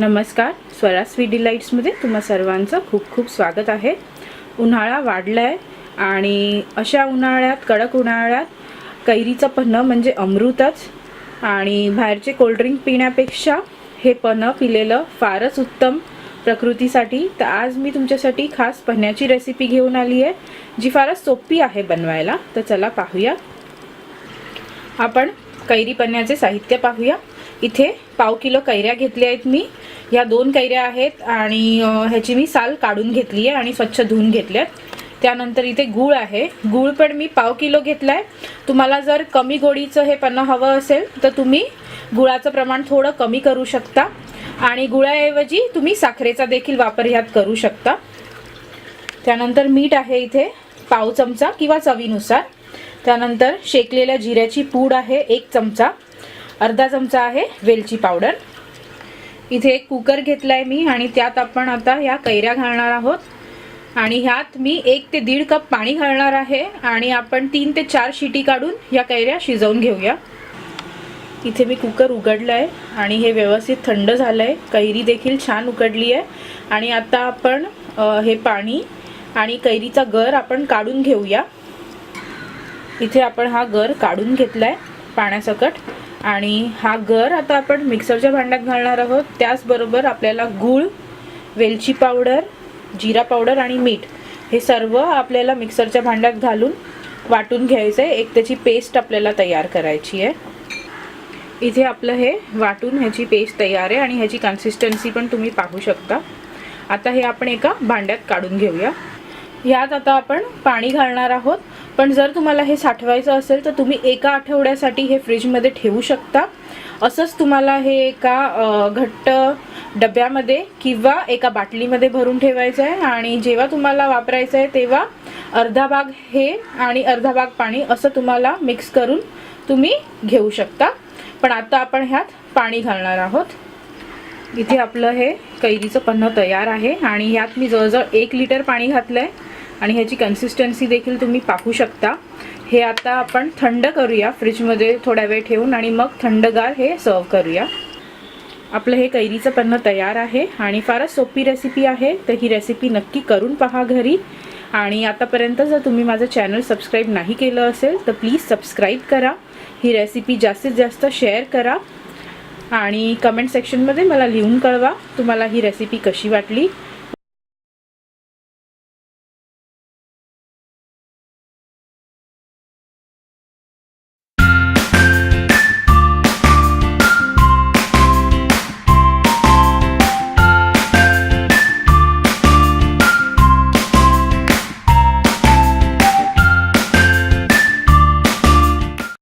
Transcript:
नमस्कार, स्वरा स्वीट डिलाइट्समध्ये तुम्हा सर्वांचं खूप खूप स्वागत आहे। उन्हाळा वाढलाय आणि अशा उन्हाळ्यात, कडक उन्हाळ्यात कैरीचं पन्ह म्हणजे अमृतच। आणि बाहेरचे कोल्ड्रिंक पिण्यापेक्षा हे पन्ह पिलेलं फारच उत्तम प्रकृतीसाठी। तर आज मी तुमच्यासाठी खास पन्ह्याची रेसिपी घेऊन आली आहे, जी फारच सोपी आहे बनवायला। तर चला पाहूया। आपण कैरी पन्ह्याचे साहित्य पाहूया। इथे पाव किलो कैऱ्या घेतल्या आहेत मी। या 2 कैऱ्या आहेत आणि ह्याची मी साल काढून घेतली आहे आणि स्वच्छ धुवून घेतल्यात। त्यानंतर इथे गूळ आहे। गूळ पण मी पाव किलो घेतलाय। तुम्हाला जर कमी गोडीचं हे पन्ह हवं असेल तर तुम्ही गुळाचं प्रमाण थोडं कमी करू शकता आणि गुळाऐवजी तुम्ही साखरेचा देखील वापर ह्यात करू शकता। त्यानंतर मीठ आहे इथे पाव चमचा किंवा चवीनुसार। त्यानंतर शेकलेल्या जिऱ्याची पूड आहे 1 चमचा। अर्धा चमचा आहे वेलची पावडर। इथे एक कुकर घेतलाय मी आणि त्यात आपण आता या कैऱ्या घालणार आहोत आणि ह्यात मी 1 ते 1.5 कप पाणी घालणार आहे आणि आपण 3 ते 4 शिटी काढून या कैऱ्या शिजवून घेऊया। इथे मी कुकर उघडलाय आणि हे व्यवस्थित थंड झालंय। कैरी देखील छान उकडली आहे आणि आता आपण हे पाणी आणि कैरीचा गर आपण काढून घेऊया। इथे आपण हा गर काढून घेतलाय पाण्यासकट आणि हा गर आता आपण मिक्सरच्या भांड्यात घालणार आहोत। त्याचबरोबर आपल्याला गूळ, वेलची पावडर, जिरा पावडर आणि मीठ हे सर्व आपल्याला मिक्सरच्या भांड्यात घालून वाटून घ्यायचं आहे। एक त्याची पेस्ट आपल्याला तयार करायची आहे। इथे आपलं हे वाटून ह्याची पेस्ट तयार आहे आणि ह्याची कन्सिस्टन्सी पण तुम्ही पाहू शकता। आता हे आपण एका भांड्यात काढून घेऊया। ह्यात आता आपण पाणी घालणार आहोत, पण जर तुम्हाला हे साठवायचं असेल तर तुम्ही एका आठवड्यासाठी हे फ्रीजमध्ये ठेवू शकता। असंच तुम्हाला हे एका घट्ट डब्यामध्ये किंवा एका बाटलीमध्ये भरून ठेवायचं आहे आणि जेव्हा तुम्हाला वापरायचं आहे तेव्हा अर्धा भाग हे आणि अर्धा भाग पाणी असं तुम्हाला मिक्स करून तुम्ही घेऊ शकता। पण आता आपण ह्यात पाणी घालणार आहोत। इथे आपलं हे कैरीचं पन्ह तयार आहे आणि ह्यात मी जवळजवळ 1 लिटर पाणी घातलंय आणि ह्याची कन्सिस्टन्सी देखील तुम्ही पाहू शकता। हे आता आपण थंड करूया फ्रीजमध्ये थोडा वेळ ठेवून आणि मग थंडगार हे सर्व करूया। आपलं हे कैरीचं पन्ह तयार आहे आणि फारच सोपी रेसिपी आहे। तर ही रेसिपी नक्की करून पहा घरी। आणि आतापर्यंत जर तुम्ही माझं चॅनल सबस्क्राईब नाही केलं असेल तर प्लीज सबस्क्राईब करा। ही रेसिपी जास्तीत जास्त शेअर करा आणि कमेंट सेक्शनमध्ये मला लिहून कळवा तुम्हाला ही रेसिपी कशी वाटली।